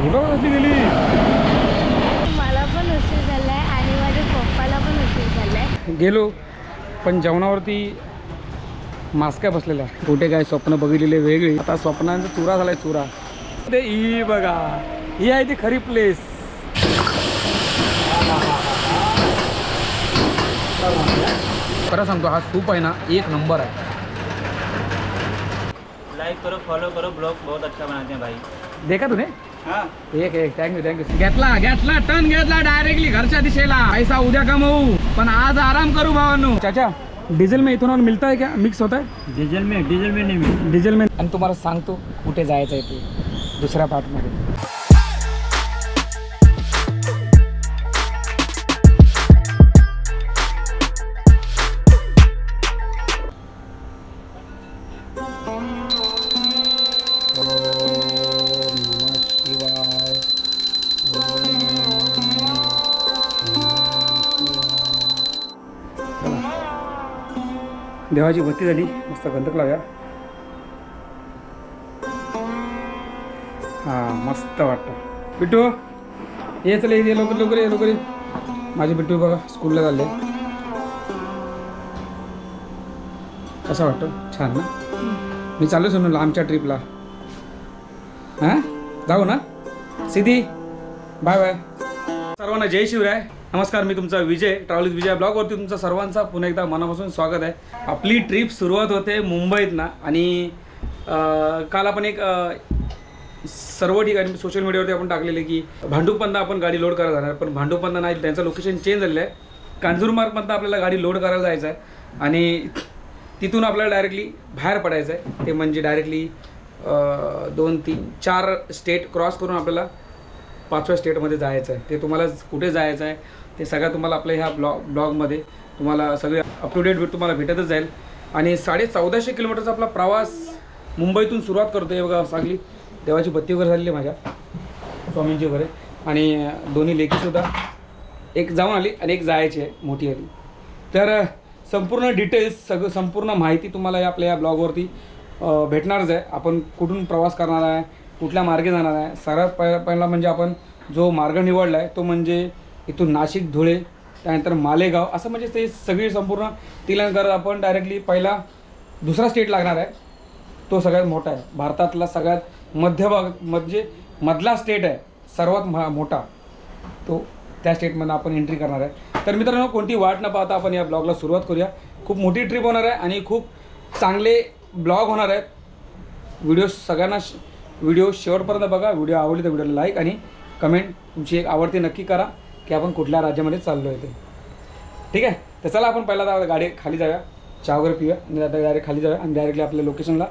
कसली गेली. मला पण उशीर झालाय आणि माझ्या पप्पाला पण उशीर झालाय. गेलो पण जेवणावरती मास्क बसलेला. कुठे काय स्वप्न बघितलेले वेगळी, आता स्वप्नांचा चुरा झालाय चुरा. ते ही बघा, ही आहे ती खरी प्लेस. खरं सांगतो हा सूप आहे ना एक नंबर आहे. लाइक करो, फॉलो करो, ब्लॉग बहुत अच्छा बनाते हैं भाई. देखा तूने हाँ एक थँक्यू घेतला टन घेतला डायरेक्टली घरच्या दिशेला. पैसा उद्या कमवू पण आज आराम करू भावांनो. चाचा डीजल में इथेनॉल मिलता है क्या, मिक्स होता है? डीजल में नहीं मिलता. डीजल में. आणि तुम्हाला सांगतो कुठे जायचं आहे ते दुसऱ्या पार्टमध्ये. देवाची भक्ती झाली, मस्त गंधक लावूया. हां मस्त वाटतं. बिट्टू ये चले, ये लवकर लवकर ये लवकर ये. माझे बिट्टू बघा स्कूलला चालले. कसं वाटतं? छान ना. मी चालू सुनू आमच्या ट्रिपला. हां जाऊ ना सिद्धी. बाय बाय सर्वांना. जय शिवराय. नमस्कार, मी तुमचा विजय, ट्रॅव्हल विथ विजय ब्लॉगवरती तुमचं सर्वांचा पुन्हा एकदा मनापासून स्वागत आहे. आपली ट्रिप सुरुवात होते मुंबईत ना. आणि काल आपण एक सर्व ठिकाणी सोशल मीडियावरती आपण टाकलेले की भांडूपमधनं आपण गाडी लोड करायला जाणार. पण भांडूपमधनं नाही, त्यांचं लोकेशन चेंज झालेलं आहे. कांजूरमार्गमधनं आपल्याला गाडी लोड करायला जायचं आहे आणि तिथून आपल्याला डायरेक्टली बाहेर पडायचं आहे. ते म्हणजे डायरेक्टली 2, 3, 4 स्टेट क्रॉस करून आपल्याला 5व्या स्टेटमध्ये जायचं आहे. ते तुम्हाला कुठे जायचं आहे ते सगळं तुम्हाला आपल्या ह्या ब्लॉगमध्ये तुम्हाला सगळे अप टू डेट तुम्हाला भेटतच जाईल. आणि 1450 किलोमीटरचा आपला प्रवास मुंबईतून सुरुवात करतो आहे. बघा सांगली देवाची बत्ती वगैरे झालेली माझ्या स्वामींची वगैरे. आणि दोन्ही लेकीसुद्धा, एक जाऊन आली आणि एक जायची आहे मोठी आली. तर संपूर्ण डिटेल्स संपूर्ण माहिती तुम्हाला या आपल्या या ब्लॉगवरती भेटणारच आहे. आपण कुठून प्रवास करणार आहे, कुठल्या मार्गे जाणार आहे. सर्वात पहिला म्हणजे आपण जो मार्ग निवडला आहे तो म्हणजे इथून नाशिक, धुळे, त्यानंतर मालेगाव असं म्हणजे ते सगळी संपूर्ण तिलांकर आपण डायरेक्टली पहिला दुसरा स्टेट लागणार आहे. तो सगळ्यात मोठा आहे भारतातला, सगळ्यात मध्यभाग म्हणजे मधला स्टेट आहे सर्वात मोठा. तो त्या स्टेटमध्ये आपण एंट्री करणार आहे. तर मित्रांनो कोणती वाट न पाहता आपण या ब्लॉगला सुरुवात करूया. खूप मोठी ट्रिप होणार आहे आणि खूप चांगले ब्लॉग होणार आहेत. व्हिडिओ शेवटपर्यंत बघा. व्हिडिओ आवडली तर व्हिडिओला लाईक आणि कमेंट तुमची एक आवडती नक्की करा की आपण कुठल्या राज्यामध्ये चाललो आहे ते. ठीक आहे. तर चला आपण पहिला गाडी खाली जाऊया, चहा वगैरे पिऊया आणि आता डायरेक्ट खाली जाऊया आणि डायरेक्टली आपल्या लोकेशनला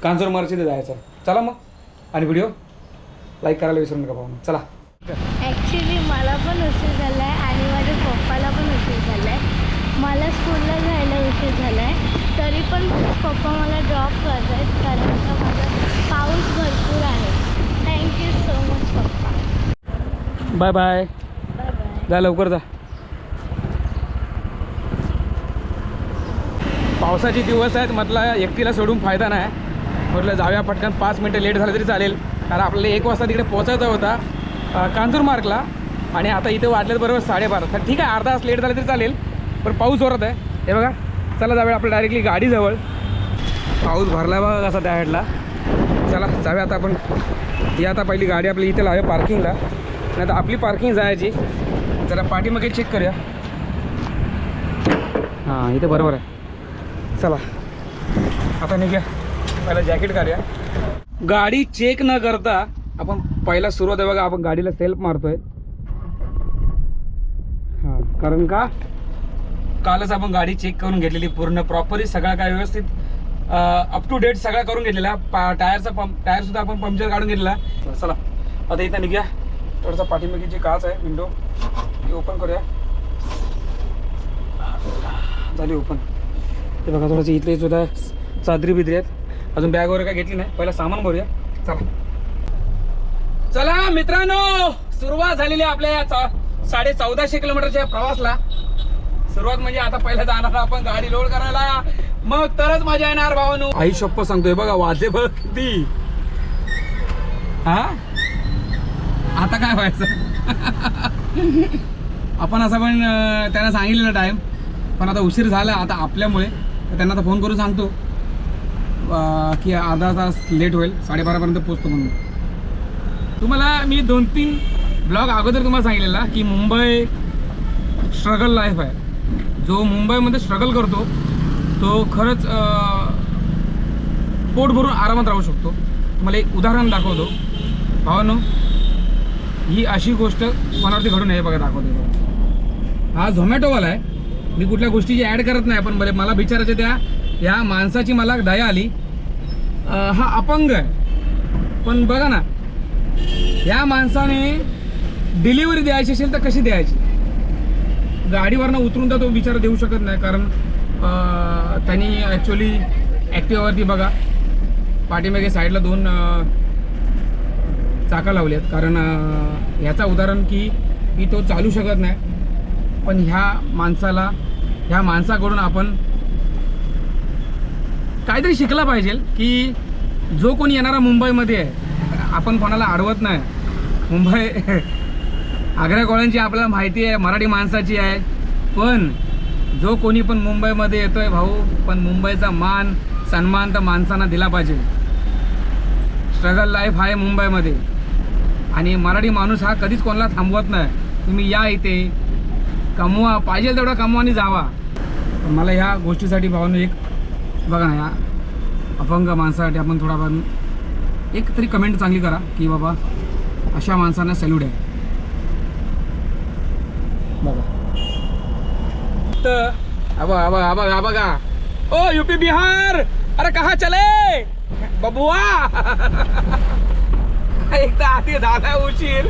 कांजूरमार्गच्या इथे जायचं आहे. चला मग. आणि व्हिडिओ लाईक करायला विसरू नका पाहून. चला. ॲक्च्युली मला पण उशीर झाला आहे आणि माझ्या पप्पाला पण उशीर झाला आहे. मला स्कूलला जायला उशीर झाला आहे तरी पण पप्पा मला ड्रॉप करत आहेत कारण का माझा पाऊस भरपूर आहे. थँक्यू सो मच पप्पा. Bye bye. Bye bye. जा लवकर जा. पावसाचे दिवस आहेत म्हटलं एकटीला सोडून फायदा नाही. म्हटलं जाऊया पटकन. 5 मिनटं लेट झालं तरी चालेल कारण आपल्याला 1 वाजता तिकडे पोचायचा होता कांजूरमार्गला आणि आता इथे वाटलं बरोबर 12:30. तर ठीक आहे अर्धा तास लेट झालं तरी चालेल पण पाऊस जोरात आहे. हे बघा चला जाऊया आपल्या डायरेक्टली गाडीजवळ. पाऊस भरला बघा कसा त्या साईडला. चला जाऊया आता आपण. ही आता पहिली गाडी आपली इथे लावूया पार्किंगला. नाही तर आपली पार्किंग जायची. जरा पाठीमागे चेक करूया. हां इथे बरोबर आहे. चला आता निघूया. पहिला जॅकेट काढूया. गाडी चेक न करता आपण पहिला सुरुवात आहे बघा. आपण गाडीला सेल्फ मारतोय. हां कारण का कालच आपण गाडी चेक करून घेतलेली पूर्ण प्रॉपरली सगळा काय व्यवस्थित अप टू डेट सगळा करून घेतलेला. टायरसुद्धा आपण पंक्चर काढून घेतलेला. चला आता इथं निघूया. थोडासा पाठीमागे जी काच आहे विंडो ती ओपन करूया. झाली ओपन. ते बघा थोडंसं इथले सुद्धा चादरी बिदरी आहेत. अजून बॅग वगैरे काय घेतली नाही. पहिला सामान भरूया. चला चला मित्रांनो सुरुवात झालेली आहे आपल्या 1450 किलोमीटरच्या प्रवासला. सुरुवात म्हणजे आता पहिला जाणार आपण गाडी लोड करायला मग तरच मजा येणार भावानू. आई शप्प सांगतोय बघा वाजे भक्ती. हा आता काय व्हायचं. आपण असं पण त्यांना सांगितलेलं टाईम, पण आता उशीर झाला आता आपल्यामुळे. तर त्यांना आता फोन करून सांगतो की अर्धा तास लेट होईल, 12:30पर्यंत पोचतो म्हणून. तुम्हाला मी 2-3 ब्लॉग अगोदर तुम्हाला सांगितलेला की मुंबई स्ट्रगल लाईफ आहे. जो मुंबईमध्ये स्ट्रगल करतो तो खरंच पोट भरून आरामात राहू शकतो. तुम्हाला एक उदाहरण दाखवतो भावांनो. ही अशी गोष्ट कोणावरती घडून आहे बघा, दाखवतो बघा. हा झोमॅटोवाला आहे. मी कुठल्या गोष्टीची ॲड करत नाही, पण बरे मला विचारायचं त्या ह्या माणसाची मला दया आली. हा अपंग आहे, पण बघा ना ह्या माणसाने डिलिव्हरी द्यायची असेल तर कशी द्यायची. गाडीवरनं उतरून तर तो बिचारा देऊ शकत नाही, कारण त्यांनी ॲक्च्युली ॲक्टिवावरती बघा पाठीमागे साईडला 2 चाका लावली आहेत. कारण ह्याचा उदाहरण की तो चालू शकत नाही. पण ह्या माणसाकडून आपण काहीतरी शिकला पाहिजे की जो कोणी येणारा मुंबईमध्ये आहे, आपण कोणाला अडवत नाही. मुंबई आग्रा कॉलनीची आपल्याला माहिती आहे, मराठी माणसाची आहे. पण जो कोणी पण मुंबईमध्ये येतोय भाऊ, पण मुंबईचा मान सन्मान तर माणसांना दिला पाहिजे. स्ट्रगल लाईफ आहे मुंबईमध्ये, आणि मराठी माणूस हा कधीच कोणाला थांबवत नाही. तुम्ही या इथे कमवा, पाहिजे तेवढा कमवा आणि जावा. पण मला ह्या गोष्टीसाठी भावांनो एक बघा ना, ह्या अपंग माणसासाठी आपण थोडाफार एक तरी कमेंट चांगली करा की बाबा अशा माणसांना सॅल्यूट आहे. बघा तर बघा ओ यूपी बिहार, अरे कहा चले बबुआ. एक तर आधी झाला उशीर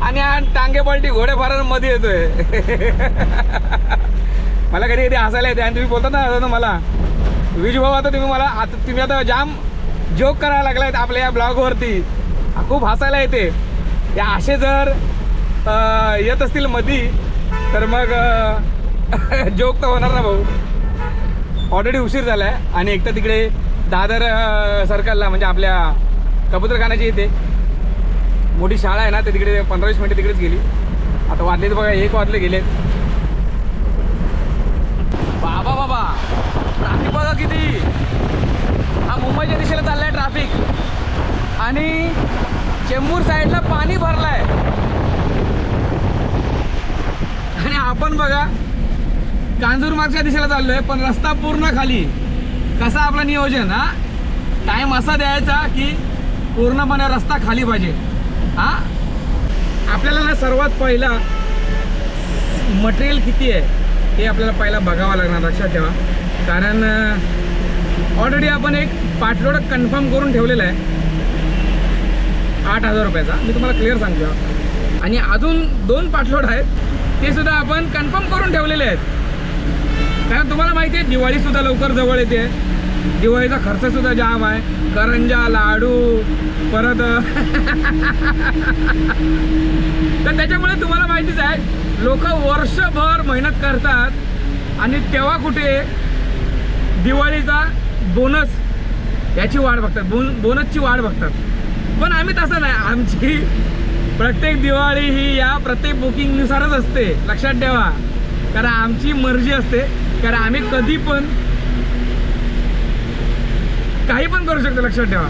आणि टांगे पलटी घोडे फारांमध्ये येतोय. मला कधी कधी हसायला येते. आणि तुम्ही बोलता ना मला विज भाऊ, आता तुम्ही आता जाम जोक करायला लागलायत आपल्या या ब्लॉगवरती. खूप हसायला येते. या असे जर येत असतील मधी तर मग जोक तर होणार ना भाऊ. ऑलरेडी उशीर झाला आहे. आणि एक तर तिकडे दादर सर्कलला म्हणजे आपल्या कबूतरखान्याची इथे मोठी शाळा आहे ना, ते तिकडे 15-20 मिनिटं तिकडेच गेली. आता वाजले तर बघा 1 वाजले गेलेत. बाबा ट्रॅफिक बघा किती. हा मुंबईच्या दिशेला चाललाय ट्रॅफिक, आणि चेंबूर साईडला पाणी भरलाय. आणि आपण बघा कांजूरमार्गच्या दिशेला चाललोय, पण रस्ता पूर्ण खाली. कसं आपलं नियोजन. हा टाईम असा द्यायचा की पूर्णपणे रस्ता खाली पाहिजे. हा आपल्याला ना सर्वात पहिला मटेरियल किती आहे ते आपल्याला पहिला बघावं लागणार, लक्षात ठेवा. कारण ऑलरेडी आपण एक पाठलोड कन्फर्म करून ठेवलेला आहे 8,000 रुपयाचा. मी तुम्हाला क्लिअर सांगतो. आणि अजून 2 पाठलोड आहेत, ते सुद्धा आपण कन्फर्म करून ठेवलेले आहेत. कारण तुम्हाला माहिती आहे दिवाळीसुद्धा लवकर जवळ येते. दिवाळीचा खर्चसुद्धा जाम आहे. करंजा, लाडू, परत तर त्याच्यामुळे तुम्हाला माहितीच आहे लोक वर्षभर मेहनत करतात आणि तेव्हा कुठे दिवाळीचा बोनस याची वाट बघतात, बोनसची वाट बघतात. पण आम्ही तसं नाही. आमची प्रत्येक दिवाळी ही या प्रत्येक बुकिंगनुसारच असते, लक्षात ठेवा. कारण आमची मर्जी असते, कारण आम्ही कधी पण काही पण करू शकतो, लक्षात ठेवा.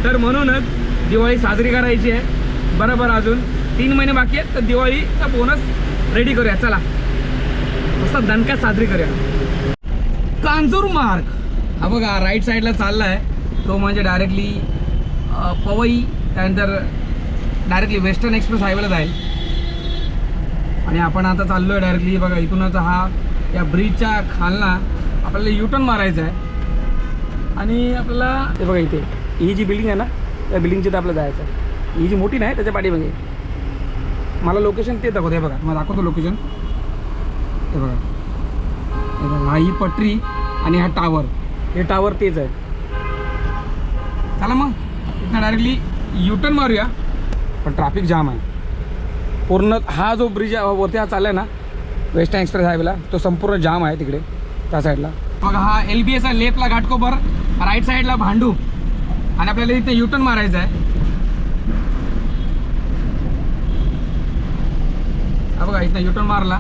तर म्हणूनच दिवाळी साजरी करायची आहे. बरोबर अजून 3 महिने बाकी आहेत, तर दिवाळीचा बोनस रेडी करूया. चला मस्त दणक्यात साजरी करूया. कांजूरमार्ग हा बघा राईट साईडला चालला आहे, तो म्हणजे डायरेक्टली पवई, त्यानंतर डायरेक्टली वेस्टर्न एक्सप्रेस हायवेला जाईल. आणि आपण आता चाललो आहे डायरेक्टली बघा इथूनच हा या ब्रिजच्या खालना आपल्याला युटर्न मारायचं आहे. आणि आपल्याला हे बघा इथे ही जी बिल्डिंग आहे ना, त्या बिल्डिंगची तर आपल्याला जायचं आहे. ही जी मोठी नाही त्याच्या पाठीमागे मला लोकेशन ते दाखवतो. हे बघा मला दाखवतो लोकेशन. हे बघा हा ही पटरी आणि हा टावर, हे टावर तेच आहे. चला मग इथं डायरेक्टली युटर्न मारूया. पण ट्रॅफिक जाम आहे पूर्ण. हा जो ब्रिज वरती हा चालला आहे ना वेस्टर्न एक्सप्रेस हायवेला, तो संपूर्ण जाम आहे तिकडे त्या साईडला. बघा हा LBS आहे, लेफ्टला घाटकोपर, राईट साईडला भांडूप. आणि आपल्याला इथे युटर्न मारायचं आहे. बघा इथं युटर्न मारला.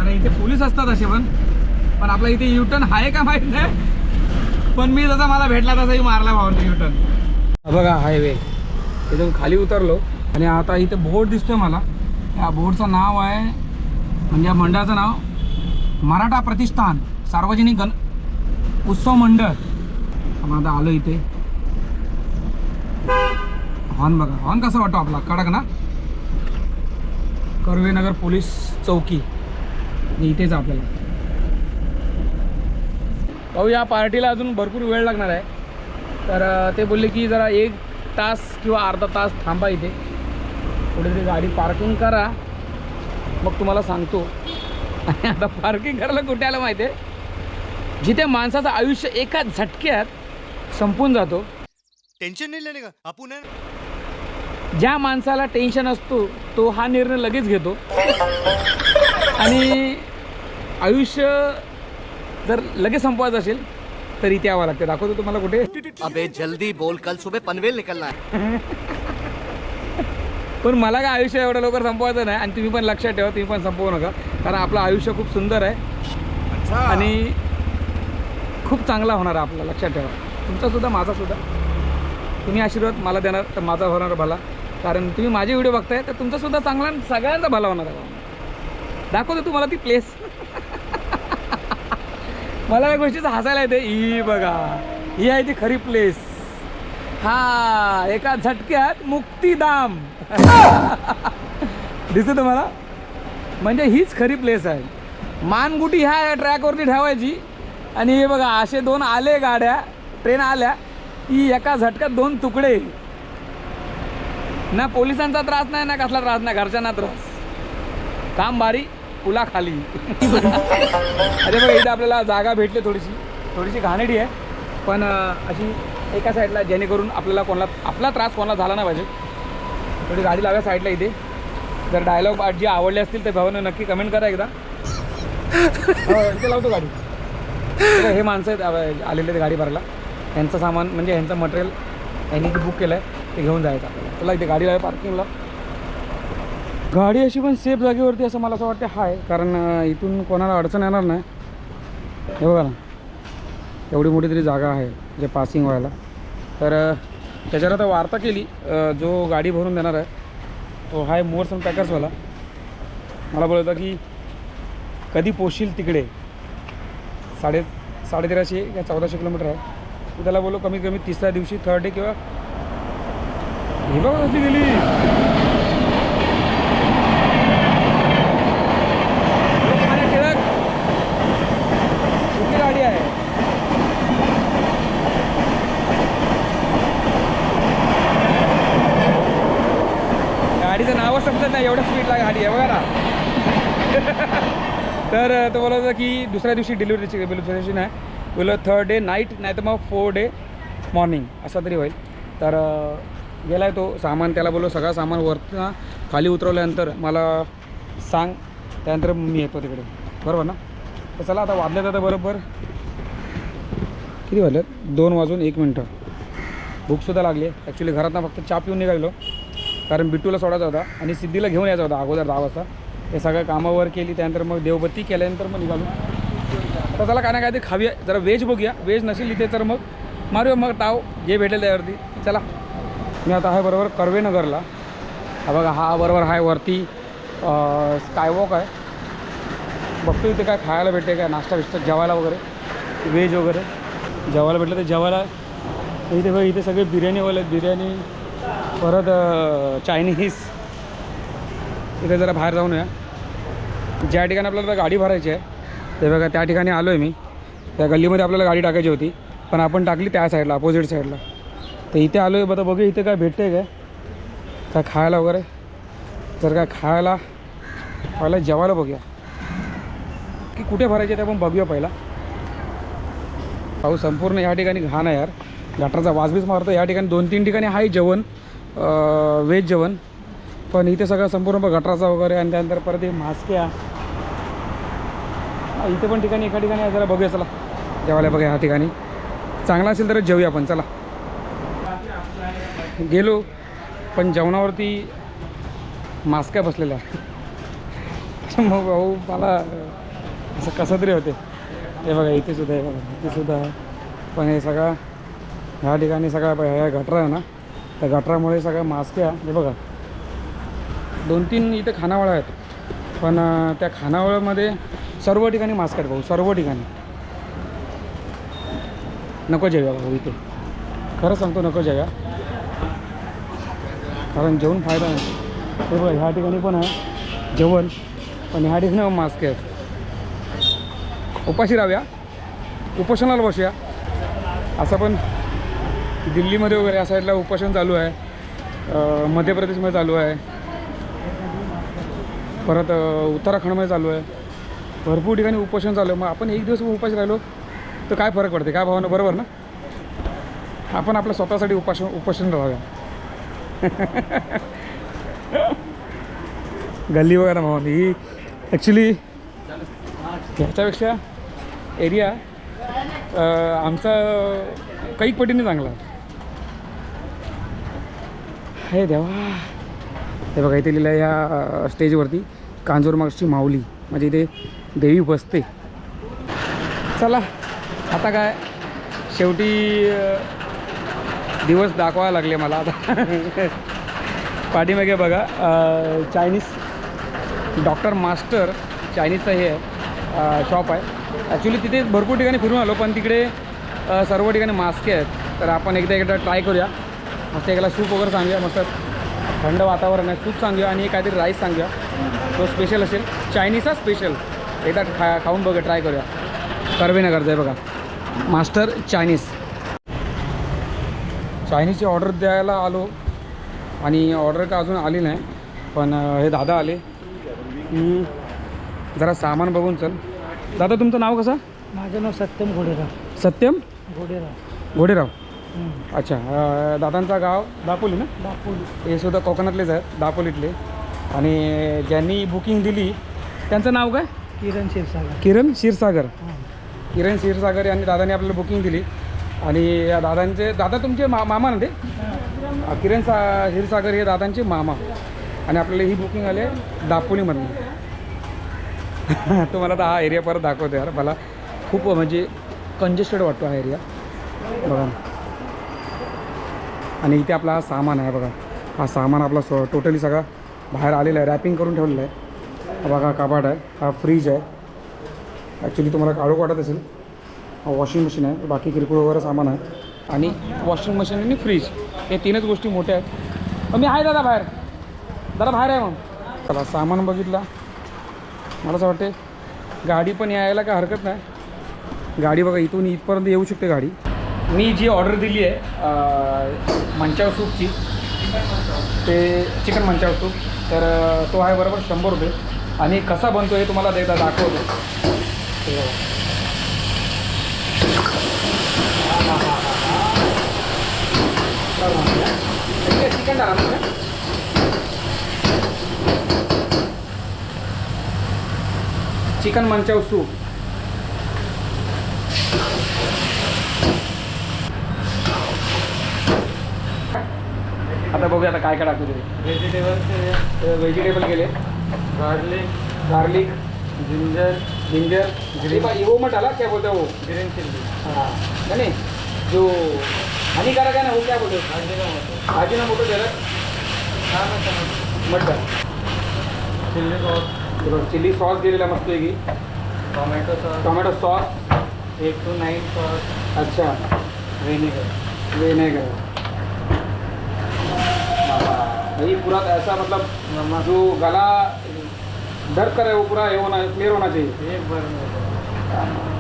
अरे इथे पोलीस असतात असे पण आपला इथे युटर्न आहे का माहीत नाही. पण मी जसा मला भेटला तसाही मारला भावांनी युटर्न. बघा हायवे इथून खाली उतरलो आणि आता इथे बोर्ड दिसतोय मला. या बोर्डचं नाव आहे म्हणजे या मंडळाचं नाव मराठा प्रतिष्ठान सार्वजनिक गण उत्सव मंडळ. आपण आता आलो इथे. हॉर्न बघा, हॉर्न कसा वाटतो आपला कडक ना. कर्वेनगर पोलीस चौकी इथेच आपल्याला. भाऊ या पार्टीला अजून भरपूर वेळ लागणार आहे. तर ते बोलले की जरा 1 तास किंवा अर्धा तास थांबा इथे, कुठेतरी गाडी पार्किंग करा, मग तुम्हाला सांगतो. आणि आता पार्किंग करायला कुठे आलं माहिती आहे, जिथे माणसाचं आयुष्य एका झटक्यात संपून जातो. टेंशन नाही लेने का आपण ज्या माणसाला टेन्शन असतो तो हा निर्णय लगेच घेतो. आणि आयुष्य जर लगेच संपवायचं असेल तर इथे यावं लागतं. दाखवतो तुम्हाला कुठे. अबे जल्दी बोल, कल सुबह पनवेल निकलना है. पण मला काय आयुष्य एवढं लवकर संपवायचं नाही. आणि तुम्ही पण लक्षात ठेवा, तुम्ही पण संपवू नका, कारण आपलं आयुष्य खूप सुंदर आहे आणि खूप चांगला होणार आहे आपला. लक्षात ठेवा, तुमचासुद्धा माझासुद्धा. तुम्ही आशीर्वाद मला देणार तर माझा होणार भला, कारण तुम्ही माझे व्हिडिओ बघताय तर तुमचासुद्धा चांगला आणि सगळ्यांचा भला होणार आहे. दाखवतो तुम्हाला ती प्लेस. मला या गोष्टीचं हसायला येते. ही बघा, ही आहे ती खरी प्लेस. हा एका झटक्यात मुक्तीधाम. दिसतं तुम्हाला, म्हणजे हीच खरी प्लेस आहे. मानगुटी ह्या ट्रॅकवरती ठेवायची आणि हे बघा असे 2 आले गाड्या, ट्रेन आल्या की एका झटक्यात 2 तुकडे. ना पोलिसांचा त्रास नाही, ना कसला त्रास नाही, घरच्यांना त्रास. काम भारी, पुला खाली. अरे बघा इथं आपल्याला जागा भेटली, थोडीशी घाणेरडी आहे, पण अशी एका साईडला, जेणेकरून आपल्याला आपला त्रास कोणाला झाला नाही पाहिजे. थोडी गाडी लाव्या साईडला इथे. जर डायलॉग पार्ट जे आवडले असतील तर भावानं नक्की कमेंट करा एकदा. इथे लावतो गाडी. हे माणसं आहेत आलेले ते गाडी भरायला. यांचं सामान म्हणजे यांचं मटेरियल यांनी जे बुक केलं आहे ते घेऊन जायचं आपल्याला. चला इथे गाडी लावा पार्किंगला. गाडी अशी पण सेफ जागेवरती असं मला असं वाटतं आहे, कारण इथून कोणाला अडचण येणार नाही. हे बघा ना, एवढी मोठी तरी जागा आहे जे पासिंग व्हायला. तर त्याच्यावर आता वार्ता केली. जो गाडी भरून देणार आहे तो हाय मोर्स अँड पॅकर्सवाला. मला बोलत होता की कधी पोचशील तिकडे. 1350 या 1400 किलोमीटर आहे. मी त्याला बोललो कमीत कमी 3ऱ्या दिवशी, 3rd डे किंवा. हे बघा कसली गेली. कुठली गाडी आहे. गाडीचं नावच समजत नाही, एवढ्या स्पीडला गाडी आहे बघा ना. तर तो बोलत होता की दुसऱ्या दिवशी डिलिव्हरीची डिलिव्हरी नाही, बोललं 3rd डे नाईट, नाही तर मग 4th डे मॉर्निंग असं तरी होईल. तर गेला आहे तो. सामान त्याला बोललो सगळं सामान वरतं खाली उतरवल्यानंतर मला सांग, त्यानंतर मी येतो तिकडे, बरोबर ना. तर चला आता वाजल्यात आता बरोबर किती वाजल्यात, 2:01. भूकसुद्धा लागली आहे. ॲक्च्युली घरातनं फक्त चहा पिऊन निघालो, कारण बिट्टूला सोडायचा होता आणि सिद्धीला घेऊन यायचा होता अगोदर 10 वाजता. हे सगळं कामावर केली, त्यानंतर मग देवबत्ती केल्यानंतर मग निघालो. तर चला काय ना काय ते खाऊया, जरा व्हेज बघूया. व्हेज नसेल इथे तर मग मारूया मग टाव जे भेटेल त्यावरती. चला मी आता आहे बरोबर कर्वेनगरला. हा बघा, हा बरोबर आहे वरती स्कायवॉक आहे. बघतो इथे काय खायला भेटते, काय नाश्ता बिष्टा जेवायला वगैरे, व्हेज वगैरे जेवायला भेटलं तर जेवायला. इथे बघ इथे सगळे बिर्याणीवाले, बिर्याणी, परत चायनीज. इथे जरा बाहेर जाऊन या. ज्या ठिकाणी आपल्याला गाडी भरायची आहे ते बघा त्या ठिकाणी आलो आहे मी. त्या गल्लीमध्ये आपल्याला गाडी टाकायची होती, पण आपण टाकली त्या साईडला, अपोजिट साईडला. तर इथे आलो आहे. बघा बघू इथे काय भेटते काय खायला वगैरे. जर काय खायला पहिला जेवायला बघूया की कुठे भरायचे ते आपण बघूया पहिला. पाऊस संपूर्ण या ठिकाणी घाण आहे यार, गटाराचा वाजबीज मारतो. या ठिकाणी 2-3 ठिकाणी आहे जेवण, व्हेज जेवण, पण इथे सगळं संपूर्ण गटाराचा वगैरे. आणि त्यानंतर परत हे मास्क्या इथे पण ठिकाणी, एका ठिकाणी आहे. जरा बघूया चला जेवायला. बघा ह्या ठिकाणी चांगला असेल तर जेवूया आपण. चला गेलो, पण जेवणावरती मास्क्या बसलेल्या मग भाऊ मला असं कसं तरी होते. हे बघा इथे सुद्धा आहे, बघा इथे सुद्धा आहे. पण हे सगळं ह्या ठिकाणी सगळं ह्या गटरा आहे ना, त्या गटरामुळे सगळ्या मास्क्या हे बघा 2-3 इथे खानावळ आहेत. पण त्या खानावळमध्ये सर्व ठिकाणी मास्क आहेत भाऊ, सर्व ठिकाणी. नको जेव्हा भाऊ इथे, खरं सांगतो नको जेव्हा, कारण जेवण फायदा नाही. हे बघा ह्या ठिकाणी पण आहे जेवण, पण ह्या ठिकाणी मास्क आहेत. उपाशी राहूया, उपोषणाला बसूया. असं पण दिल्लीमध्ये वगैरे या साईडला उपोषण चालू आहे, मध्य प्रदेशमध्ये चालू आहे, परत उत्तराखंडमध्ये चालू आहे, भरपूर ठिकाणी उपोषण चालू आहे. मग आपण एक दिवस उपाशी राहिलो तर काय फरक पडते, काय भावना, बरोबर ना? आपण आपल्या स्वतःसाठी उपोषण राहूया. गल्ली वगैरे भावा ही ॲक्च्युली ह्याच्यापेक्षा एरिया आमचा काही पटीने चांगला हे देवा. हे बघा इथे लिहिलं आहे या स्टेजवरती कांजूरमार्गची माऊली, म्हणजे इथे देवी बसते. चला आता काय शेवटी दिवस दाखवायला लागले मला आता. पाठीमागे बघा चायनीज डॉक्टर मास्टर चायनीजचं हे शॉप आहे. ॲक्च्युली तिथे भरपूर ठिकाणी फिरून आलो, पण तिकडे सर्व ठिकाणी मास्क आहेत. तर आपण एकदा ट्राय करूया. मस्त एकाला सूप वगैरे सांगूया, मस्त थंड वातावरण आहे, सूप सांगूया आणि काहीतरी राईस सांगूया, तो स्पेशल असेल, चायनीजचा स्पेशल. एकदा खाऊन बघूया, ट्राय करूया. कर्वेनगरचं आहे बघा मास्टर चायनीजची ऑर्डर द्यायला आलो आणि ऑर्डर का अजून आली नाही, पण हे दादा आले. जरा सामान बघून चल. दादा तुमचं नाव कसं? माझं नाव सत्यम घोडेराव. सत्यम घोडेराव. हं. अच्छा. दादांचं गाव दापोली ना? दापोली. हे सुद्धा कोकणातलेच आहेत, दापोलीतले. आणि ज्यांनी बुकिंग दिली त्यांचं नाव काय? किरण क्षीरसागर. किरण क्षीरसागर. हां. किरण क्षीरसागर यांनी दादांनी आपल्याला बुकिंग दिली. आणि या दादांचे दादा तुमचे मामा ना ते? किरण क्षीरसागर हे दादांचे मामा. आणि आपल्याला ही बुकिंग आली आहे दापोलीमधून. तुम्हाला तर हा एरिया परत दाखवतो यार, मला खूप म्हणजे कंजेस्टेड वाटतो हा एरिया बघा. आणि इथे आपला हा सामान आहे बघा, हा सामान आपला टोटली सगळा बाहेर आलेला आहे, रॅपिंग करून ठेवलेलं आहे. बघा कपाट आहे, हा फ्रीज आहे. ॲक्च्युली तुम्हाला काळोख वाटत असेल. हा वॉशिंग मशीन आहे, बाकी किरकोळ वगैरे सामान आहे. आणि वॉशिंग मशीन आणि फ्रीज हे 3च गोष्टी मोठ्या आहेत. मी आहे दादा बाहेर, दादा बाहेर आहे. मग चला सामान बघितला, मला असं वाटते गाडी पण यायला काय हरकत नाही. गाडी बघा इथून इथपर्यंत येऊ शकते गाडी. मी जी ऑर्डर दिली आहे मंचाव सूपची, ते चिकन मंचाव सूप, तर तो आहे बरोबर 100 रुपये. आणि कसा बनतो हे तुम्हाला एकदा दाखवतो. चिकन टाका, चिकन मंचाव सूप. आता बघूया आता काय काय टाकू ते. व्हेजिटेबल गेले, गार्लिक, जिंजर ग्रीन, वो मत डाला, क्या बोलते हैं वो? Green chilli. हाँ नहीं, जो हानिकारक है ना वो क्या बोलते हैं? अजीनोमोटो दे रहा मत. चिल्ली सॉस दिलेला मस्त आहे की. Tomato sauce 8 to 9 sauce. अच्छा. विनेगर. ये पूरा ऐसा मतलब जो गला दर्द कर है वो पूरा हे होना, क्लिअर होना चाहिए. एक बार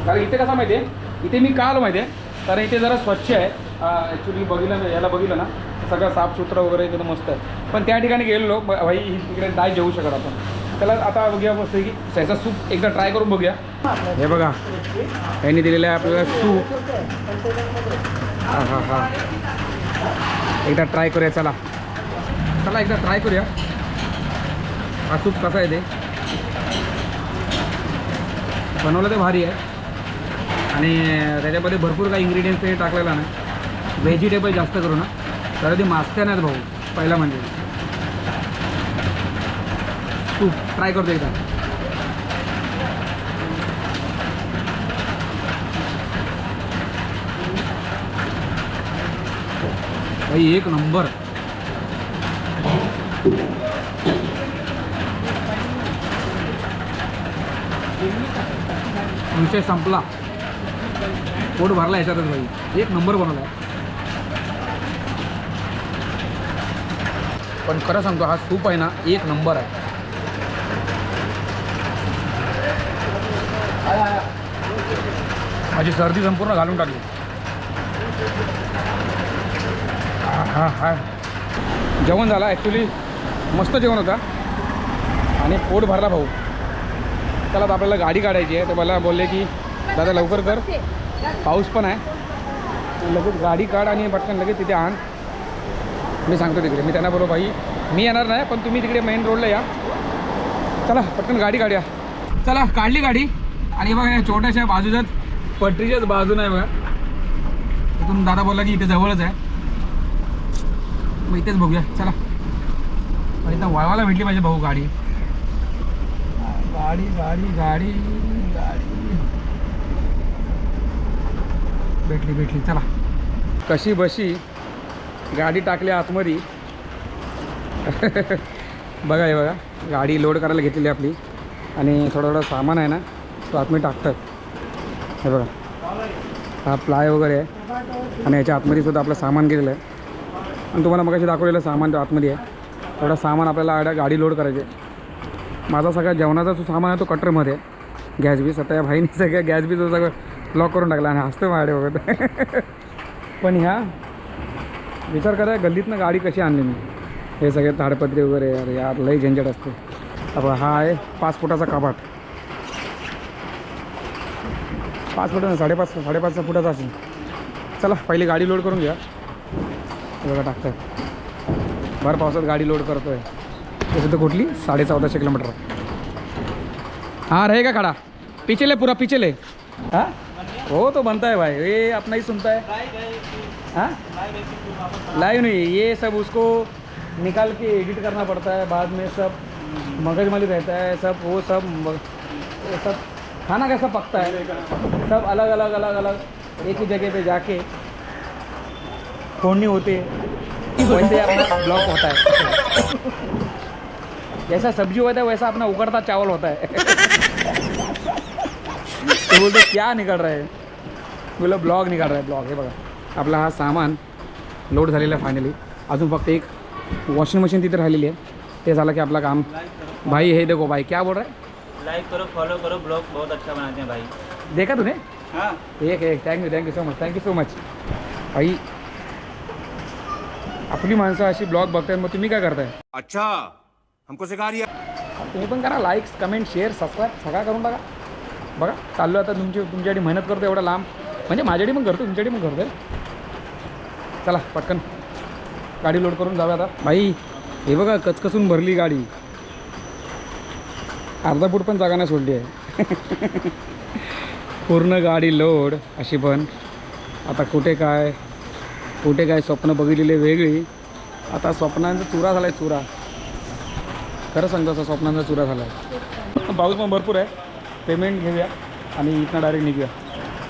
कारण इथे कसं माहिती आहे, इथे मी का आलो माहिती आहे, कारण इथे जरा स्वच्छ आहे. ॲक्च्युली याला बघितलं ना सगळं साफसुथरं वगैरे एकदम मस्त आहे. पण त्या ठिकाणी गेलेलो भाई तिकडे नाही जेवू शकत आपण. त्याला आता बघूया मस्त की त्याचा सूप एकदा ट्राय करून बघूया. हे बघा यांनी दिलेलं आहे आपल्याला सूप. हां एकदा ट्राय करूया. चला एकदा ट्राय करूया हा सूप कसा आहे. ते बनवलं ते भारी आहे आणि त्याच्यामध्ये भरपूर काही इन्ग्रेडियंट्स ते टाकलेला नाही. व्हेजिटेबल जास्त करू ना, तर ते मास्क्या नाहीत भाऊ. पहिला म्हणजे सूप ट्राय करतो एकदा. भाई एक नंबर. विषय संपला. पोट भरला याच्यातच भाई. एक नंबर बनवला. पण खरं सांगतो हा सूप आहे ना एक नंबर आहे. माझी सर्दी संपूर्ण घालून टाकली. हा हा जेवण झालं ॲक्च्युली मस्त जेवण होता आणि पोट भरला भाऊ. त्याला आता आपल्याला गाडी काढायची आहे तर मला बोलले की दादा लवकर कर पाऊस पण आहे लगेच गाडी काढ आणि पटकन लगेच तिथे आण. मी सांगतो तिकडे. मी त्यांना बोललो भाई मी येणार नाही पण तुम्ही तिकडे मेन रोडला या. चला पटकन गाडी काढूया. चला काढली गाडी आणि बघा या छोट्याशा बाजूच्याच पटरीच्याच बाजून आहे बघा. इथून दादा बोलला की इथे जवळच आहे मग इथेच बघूया. चला इथं वळवायला भेटली पाहिजे भाऊ गाडी. गाडी गाडी गाडी गाडी भेटली भेटली. चला कशी बशी गाडी टाकली आतमध्ये. बघा हे बघा गाडी लोड करायला घेतलेली आपली आणि थोडं सामान आहे ना तो आतमध्ये टाकतात. हे बघा हा प्लाय वगैरे आहे आणि याच्या आतमध्ये सुद्धा आपलं सामान गेलेलं आहे आणि तुम्हाला मगाशी दाखवलेलं सामान तो आतमध्ये आहे. थोडं सामान आपल्याला गाडी लोड करायचे. माझा सगळा जेवणाचा जो सामान आहे तो कटरमध्ये आहे. गॅस बीस आता या भाईने सगळं गॅस बीस सगळं लॉक करून टाकला आणि हसतो माझ्या वगैरे. पण ह्या विचार करा गल्लीतनं गाडी कशी आणली मी. हे सगळे ताडपत्री वगैरे अरे यार लई झंझट असते. आता हा आहे 5 फुटाचा कपाट. 5 फुटाचा 5.5 फुटाचा असेल. चला पहिली गाडी लोड करून घ्या. बघा टाकतात भर पावसात गाडी लोड करतोय. तसं तर कुठली 14.5 किलोमीटर. हाँ रहेगा खड़ा पीछे ले पूरा पीछे ले. हाँ वो तो बनता है भाई ये अपना ही सुनता है. हाँ लाइव नहीं ये सब उसको निकाल के एडिट करना पड़ता है बाद में. सब मगजमारी रहता है सब वो सब खाना कैसा पकता है सब अलग अलग अलग अलग एक ही जगह पे जाके फोड़नी होती है. वैसे अपना ब्लॉक होता है. जैसा सब्जी होता है वैसा अपना उकड़ता चावल होता है. तो बोलते क्या निकल रहा है बोलो ब्लॉग निकल रहा है ब्लॉग. हे बघा आपला हा सामान लोड झालेला आहे फायनली. अजून फक्त एक वॉशिंग मशीन तिथे राहिलेली आहे. ते झालं की आपलं काम. भाई हे देखो भाई क्या बोल रहा है. लाइक करो फॉलो करो ब्लॉग बहुत अच्छा बनाते हैं भाई. देखा तूने. हाँ एक थँक्यू सो मच भाई. आपली माणसं अशी ब्लॉग बघतायत मग तुम्ही काय करताय. अच्छा हमको सिखा रही है. तुम्ही पण करा लाईक्स कमेंट शेअर सबस्क्राईब सगळं करून टाका. बघा चाललो आता तुमच्यासाठी मेहनत करतो एवढा लांब म्हणजे माझ्यासाठी पण करतो तुमच्यासाठी पण करतो. चला पटकन गाडी लोड करून जाऊया आता. भाई हे बघा कचकसून भरली गाडी. अर्धा फूट पण जागा नाही सोडली आहे. पूर्ण गाडी लोड अशी. पण आता कुठे काय स्वप्न बघितलेले वेगळी. आता स्वप्नांचा चुरा झाला आहे चुरा. खरं सांगतो असं स्वप्नांचा चुरा झाला आहे. पाऊस पण भरपूर आहे. पेमेंट घेऊया आणि इथनं डायरेक्ट निघूया.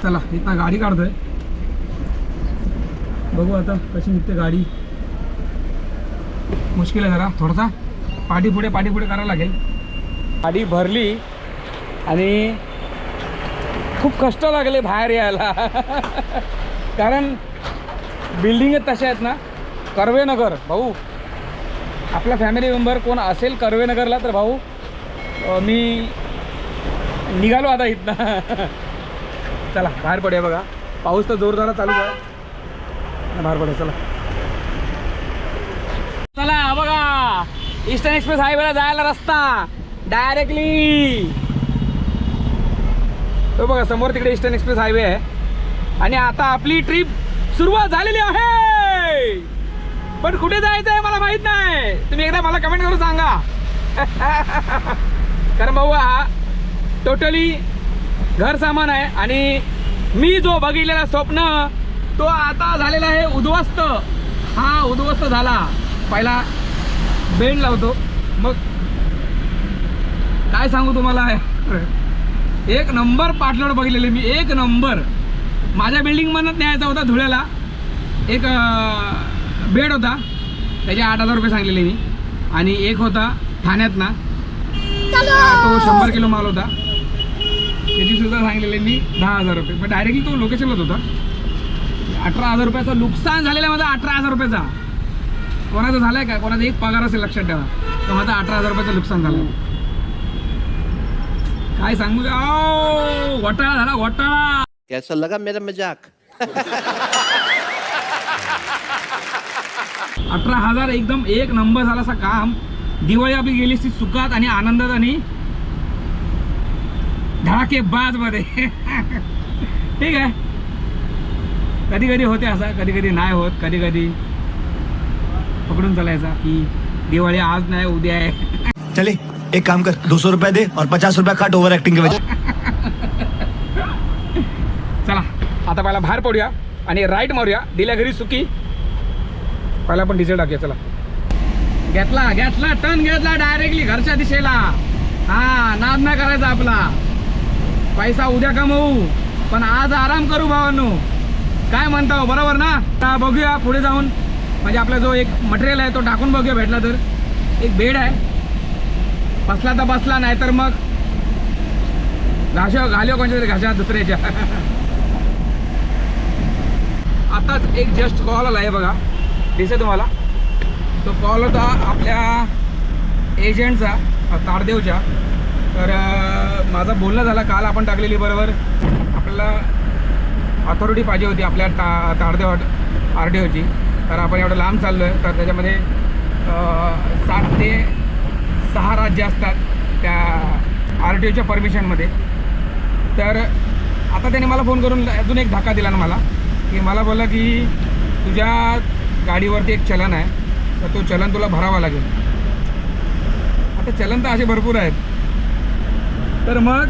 चला इथनं गाडी काढतोय. बघू आता कशी निघते गाडी. मुश्किल आहे जरा थोडासा. पाठी पुढे करायला लागेल. गाडी भरली आणि खूप कष्ट लागले बाहेर यायला. कारण बिल्डिंगच तशा आहेत ना. कर्वेनगर भाऊ आपला फॅमिली मेंबर कोण असेल कर्वेनगरला तर भाऊ मी निघालो आता इथनं. चला बाहेर पडूया. बघा पाऊस तर जोरदार चालू आहे. बाहेर पडूया चला. चला बघा ईस्टर्न एक्सप्रेस हायवेला जायला रस्ता डायरेक्टली. तो बघा समोर तिकडे ईस्टर्न एक्सप्रेस हायवे आहे आणि आता आपली ट्रिप सुरुवात झालेली आहे. पण कुठे जायचं आहे मला माहित नाही. तुम्ही एकदा मला कमेंट करून सांगा. कारण भाऊ हा टोटली घर सामान आहे आणि मी जो बघितलेला स्वप्न तो आता झालेला आहे उद्ध्वस्त. हा उद्ध्वस्त झाला. पहिला बेंड लावतो मग काय सांगू तुम्हाला, एक नंबर पार्टनर बघितलेले मी, एक नंबर. माझ्या बिल्डिंगमधून न्यायचा होता धुळ्याला, एक बेड होता त्याचे 8,000 रुपये सांगलेले मी, आणि एक होता ठाण्यात ना, तो 100 किलो माल होता, त्याची सुद्धा सांगलेले मी 10,000 रुपये. पण डायरेक्टली तो लोकेशनलाच होता. 18,000 रुपयाचं नुकसान झालेलं आहे माझा, 18,000 रुपयाचा. कोणाचं झालं आहे का, कोणाचा एक पगार असेल लक्षात ठेवा, तर माझा 18,000 रुपयाचं नुकसान झालं. काय सांगू, घोटाळा झाला, घोटाळा. कैसा लगा मेरा मजाक? 18,000 एकदम एक नंबर झाला असं काम. दिवाळी आपली गेली असती सुखात आणि आनंदात आणि धडाकेबाज मध्ये. ठीक आहे, कधी कधी होते असा, कधी कधी नाही होत, कधी कधी पकडून चालायचा की दिवाळी आज नाही उद्या आहे. चले एक काम कर, 200 रुपया दे और 50 रुपया काट ओवर एक्टिंग के वजह. चला आता पहिला बाहेर पडूया आणि राईट मारूया, दिल्या घरी सुकी. पहिला पण डिझेल टाकूया. चला, घेतला टर्न घेतला डायरेक्टली घरच्या दिशेला. हा, नाद नाही करायचा आपला. पैसा उद्या कमवू, पण आज आराम करू भावांनो. काय म्हणता हो, बरोबर ना? आता बघूया पुढे जाऊन, म्हणजे आपला जो एक मटेरियल आहे तो टाकून बघूया, भेटला तर. एक बेड आहे, बसला तर बसला, नाही तर मग घाल्यो कोणत्या तरी घाशा दुसऱ्याच्या. आताच एक जस्ट कॉल आला आहे बघा, दिसते तुम्हाला. तो कॉल होता आपल्या एजंटचा, तारदेवच्या. तर माझा बोलणं झाला काल आपण टाकलेली, बरोबर आपल्याला अथॉरिटी पाहिजे होती आपल्या तारदेव RTOची. तर आपण एवढं लांब चाललो आहे, तर त्याच्यामध्ये 7 ते 6 राज्य असतात त्या RTOच्या परमिशनमध्ये. तर आता त्याने मला फोन करून अजून एक धक्का दिला ना मला, की मला बोलला की तुझ्या गाडीवरती एक चलन आहे, तर तो चलन तुला भरावा लागेल. आता चलन तर असे भरपूर आहेत. तर मग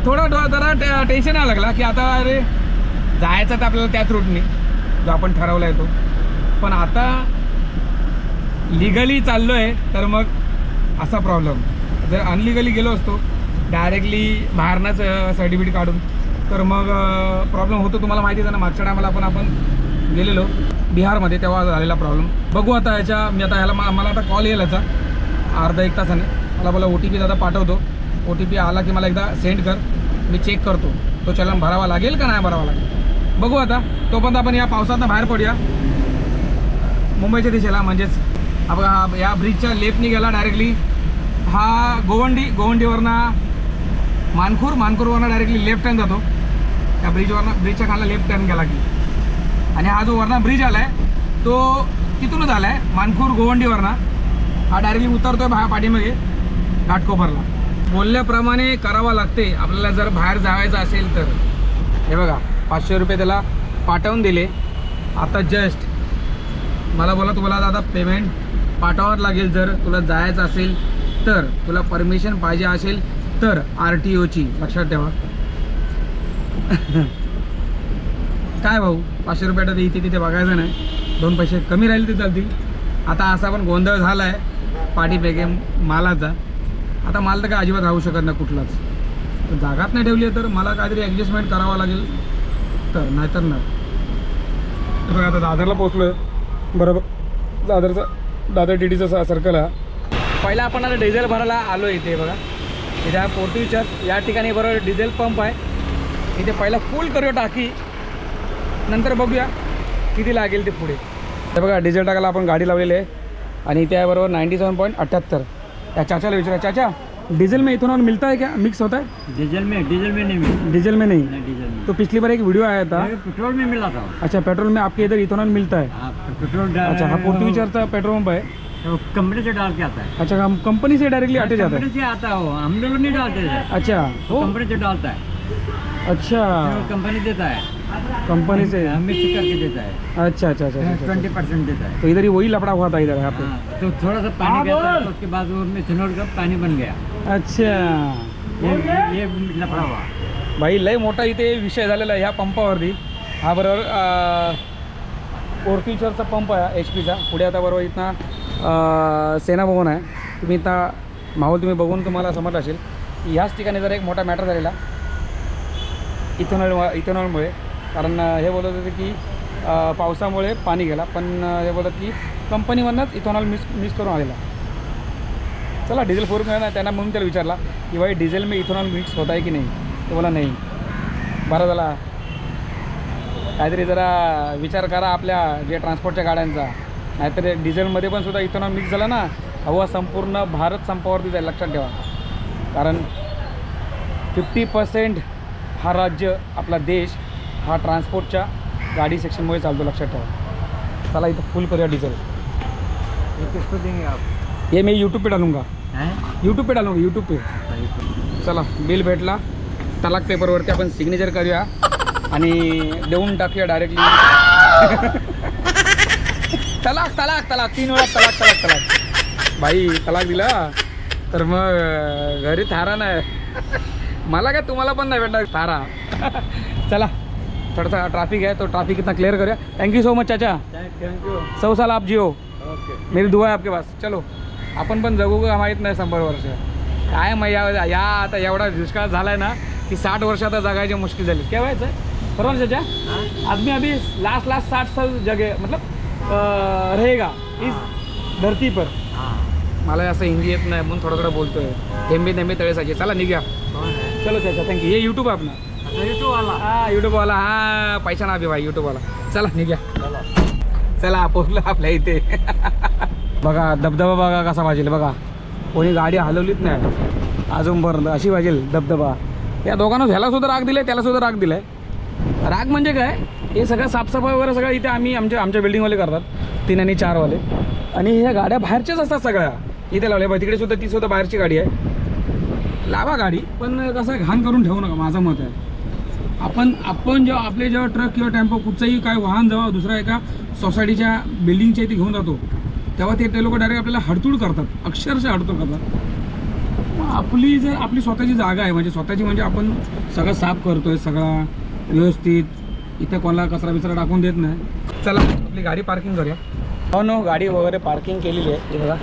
थोडं जरा टेन्शन यायला लागला की आता अरे जायचं तर आपल्याला त्याच रूटने जो आपण ठरवला आहे तो, पण आता लिगली चाललो आहे, तर मग असा प्रॉब्लेम. जर अनलिगली गेलो असतो डायरेक्टली बाहेरनंच सर्टिफिकेट काढून, तर मग प्रॉब्लेम होतो. तुम्हाला माहितीच आहे ना, मागच्या टायमाला आपण गेलेलो बिहारमध्ये, तेव्हा झालेला प्रॉब्लेम. बघू आता ह्याच्या, मी आता ह्याला मला आता कॉल येईल याचा अर्धा एक तासाने. मला बोला OTP दादा पाठवतो, OTP आला की मला एकदा सेंड कर, मी चेक करतो तो चलन भरावा लागेल का नाही भरावा लागेल. बघू आता. तोपर्यंत आपण या पावसातनं बाहेर पडूया मुंबईच्या दिशेला, म्हणजेच आपण या ब्रिजच्या लेफ्टनी गेला डायरेक्टली. हा गोवंडीवरनं मानखूरवरनं डायरेक्टली लेफ्ट टर्न जातो. त्या ब्रिजच्या खाला लेफ्ट टर्न गेला की, आणि हा जो वरना ब्रिज आला आहे तो तिथूनच आला आहे मानखूर गोवंडीवरनं. हा डायरेक्टली उतरतो आहे पाठीमागे घाटकोपरला. बोलल्याप्रमाणे करावं लागते आपल्याला जर बाहेर जायचं असेल तर. हे बघा 500 रुपये त्याला पाठवून दिले आता जस्ट. मला बोला तुम्हाला दादा पेमेंट पाठवावं लागेल जर तुला जायचं असेल तर, तुला परमिशन पाहिजे असेल तर RTOची, लक्षात ठेवा. काय भाऊ 500 रुपयात इथे तिथे बघायचं नाही, 2 पैसे कमी राहिले ते चालतील. आता असा पण गोंधळ झाला आहे पाठीपेके मालाचा. आता माल तर काय अजिबात राहू शकत नाही कुठलाच. जागाच नाही ठेवली तर मला काहीतरी ॲडजस्टमेंट करावं लागेल, तर नाहीतर नाही. बघा आता दादरला पोचलो आहे, बरोबर दादर TTचा सर्कल आहे. पहिला आपण आता डिझेल भरायला आलो इथे. बघा इथे हा पोर्तुगीजच्या या ठिकाणी बरोबर डिझेल पंप आहे. इथे पहिला फुल करूया टाकी, नंतर बघूया किती लागेल ते पुढे. हे बघा डिझेल टाकायला आपण गाडी लावलेली आहे, आणि त्याबरोबर 97.78. या चाचाला विचारा, चाचा डीजल में इथेनॉल मिलता है क्या, मिक्स होता है? डीजल में नहीं मिला। डीजल में नहीं? डीजल में तो पिछली बार एक वीडियो आया था, पेट्रोल में मिला था। अच्छा पेट्रोल में आपके इधर इथेनॉल मिलता है? हाँ, पेट्रोल अच्छा हाँ पोर्तुगीजचा पेट्रोल पंप है। तो कंपनी से डाल के आता है। अच्छा हम कंपनी से डायरेक्टली आटे जाता कंपनी है? से आता है वो, हम लोग नहीं डालते हैं। अच्छा वो वो कंपनी से डालता है, अच्छा कंपनी देता है, कंपनी से मिक्स करके देता है। अच्छा अच्छा अच्छा, अच्छा। 20% देता है। तो इधर ही वही लफड़ा हुआ था इधर यहाँ पे। हाँ, तो थोड़ा सा पानी गया था, तो उसके बाद वो मिथेनॉल का पानी बन गया। अच्छा ये लफड़ा हुआ भाई लय मोठा इथे विषय झालेला आहे ह्या पंपावरती। हा बरोबर पोर्तुगीजचा पंप आहे HP चा। पुढे आता बरोबर इथं सेना भवन आहे। तुम्ही आता माहोल तुम्ही बघून तुम्हाला समजलं असेल की ह्याच ठिकाणी जर एक मोठा मॅटर झालेला इथेनॉलमुळे. कारण हे बोलत होते की पावसामुळे पाणी गेला, पण हे बोलत की कंपनीमधनंच इथेनॉल मिक्स करून आलेला. चला डिझेल फोर ना त्यांना म्हणून त्याला विचारला की भाई डिझेल में इथेनॉल मिक्स होता है की नाही. तो बोला नाही. बरं झाला, काहीतरी जरा विचार करा आपल्या जे ट्रान्सपोर्टच्या गाड्यांचा. नाहीतर डिझेलमध्ये पण सुद्धा इथेनॉल मिक्स झाला ना, हवा संपूर्ण भारत संपावरती जाईल, लक्षात ठेवा. कारण 50% हा राज्य आपला देश हा ट्रान्सपोर्टच्या गाडी सेक्शनमुळे चालतो, लक्षात ठेवा. चला इथं फुल करूया डिझेल. ये किसको देंगे आप? ये मैं यूट्यूब पे डालूंगा, हैं? यूट्यूब पे डालूंगा, यूट्यूब पे. चला बिल भेटला, तलाक पेपरवरती आपण सिग्नेचर करूया आणि देऊन टाकूया डायरेक्टली. तलाक तलाक तलाक 3 वेळा तलाक तलाक तलाक. बाई तलाक दिला तर मग घरी थारा नाही. मला काय तुम्हाला पण नाही भेटणार थारा. चला थोडासा ट्रॅफिक आहे, तो ट्रॅफिक इतना क्लियर करूया. Thank you so much Chacha. Thank you. 100 साल आप जिओ. ओके. मेरी दुआ है आपके पास. चलो आपण पण जगू का माहीत नाही 100 वर्ष. काय मग या आता एवढा दुष्काळ झाला आहे ना की 60 वर्ष आता जगायची मुश्किल झाली. काय व्हायचं बरोबर ना चाचा? आदमी अभी लास्ट 60 साल जगे मतलब रहेगा इस धरती पर. हाँ. मला असं हिंदी येत नाही म्हणून थोडं थोडं बोलतोय. थेंबे थेंबे तळेसाचे. चला निघूया. कौन है? चलो चाचा थँक्यू. ये यूट्यूब आहे आपला. अच्छा, यूट्यूब वाला. हां यूट्यूबवाला. हां पैसा ना बी भाई यूट्यूबवाला. चला निघूया. चलो. चला पोहोचलो आपल्या इथे. बघा धबधबा बघा कसा वाजेल बघा. कोणी गाडी हलवलीच नाही अजूनपर्यंत. अशी वाजेल धबधबा. या दोघांना ह्याला सुद्धा राग दिलाय, त्याला सुद्धा राग दिलाय. राग म्हणजे काय, हे सगळं साफसफाई वगैरे सगळं इथे आमच्या बिल्डिंगवाले करतात, 3 आणि 4 वाले. आणि ह्या गाड्या बाहेरच्याच असतात सगळ्या इथे लावल्या. तिकडे सुद्धा ती सुद्धा बाहेरची गाडी आहे. लावा गाडी, पण कसं घाण करून ठेवू नका, माझं मत आहे. आपण जेव्हा ट्रक किंवा टेम्पो कुठचंही काय वाहन जेव्हा दुसऱ्या एका सोसायटीच्या बिल्डिंगच्या इथे घेऊन जातो तेव्हा ते लोक डायरेक्ट आपल्याला हडतूड करतात, अक्षरशः हडतूड करतात. आपली स्वतःची जागा आहे, म्हणजे आपण सगळं साफ करतोय, सगळं व्यवस्थित. इथे कोणाला कचरा बिचरा टाकून देत नाही. चला आपली गाडी पार्किंग करूया. हो नो गाडी वगैरे पार्किंग केलेली आहे. हे बघा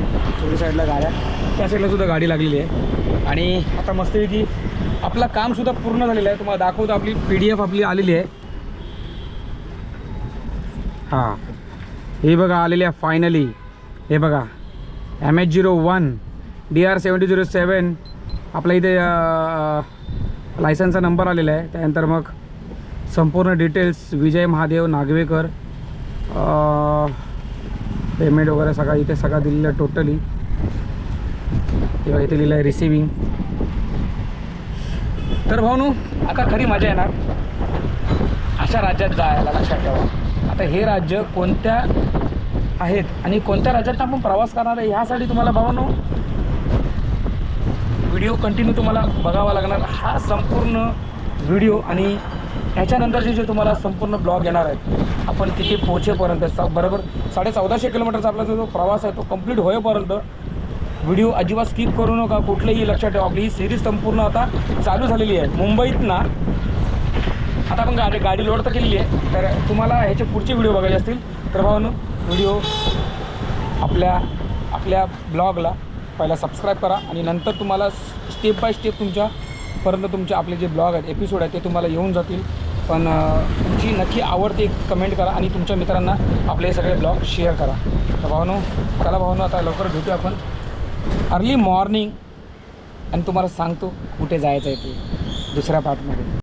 थोडी साईडला गाड्या, त्या साईडला सुद्धा गाडी लागलेली आहे. आणि आता मस्तपैकी आपलं कामसुद्धा पूर्ण झालेलं आहे. तुम्हाला दाखवतो. आपली PDF आपली आलेली आहे. हां हे बघा आलेली आहे फायनली. हे बघा MH01 DR 7007 आपला इथे लायसनचा नंबर आलेला आहे. त्यानंतर मग संपूर्ण डिटेल्स विजय महादेव नागवेकर, पेमेंट वगैरे सगळं इथे सगळं दिलेलं आहे टोटली. तेव्हा इथे लिहिलं आहे रिसिविंग. तर भाऊनू आता खरी मजा येणार अशा राज्यात जायला, लक्षात ठेवा. आता हे राज्य कोणत्या आहेत आणि कोणत्या राज्यात आपण प्रवास करणार आहे ह्यासाठी तुम्हाला भाऊनू व्हिडिओ कंटिन्यू तुम्हाला बघावा लागणार. हा संपूर्ण व्हिडिओ आणि ह्याच्यानंतरचे जे तुम्हाला संपूर्ण ब्लॉग येणार आहेत, आपण तिथे पोहोचेपर्यंत बरोबर 1450 किलोमीटरचा आपला जो प्रवास आहे तो कंप्लीट होईपर्यंत व्हिडिओ अजिबात स्किप करू नका कुठलेही. लक्षात ठेवा आपली ही सिरीज संपूर्ण आता चालू झालेली आहे. मुंबईत ना आता आपण गाडी लोड तर केलेली आहे. तर तुम्हाला ह्याचे पुढचे व्हिडिओ बघायचे असतील तर भावांनो व्हिडिओ आपल्या ब्लॉगला पहिला सबस्क्राईब करा आणि नंतर तुम्हाला स्टेप बाय स्टेप तुमचे आपले जे ब्लॉग आहेत एपिसोड आहेत ते तुम्हाला येऊन जातील. पण तुमची नक्की आवडते कमेंट करा आणि तुमच्या मित्रांना आपले सगळे ब्लॉग शेअर करा. तर भावांनो चला भावांनो आता लवकर भेटू आपण अर्ली मॉर्निंग आणि तुम्हाला सांगतो कुठे जायचं आहे ते दुसऱ्या पार्टमध्ये.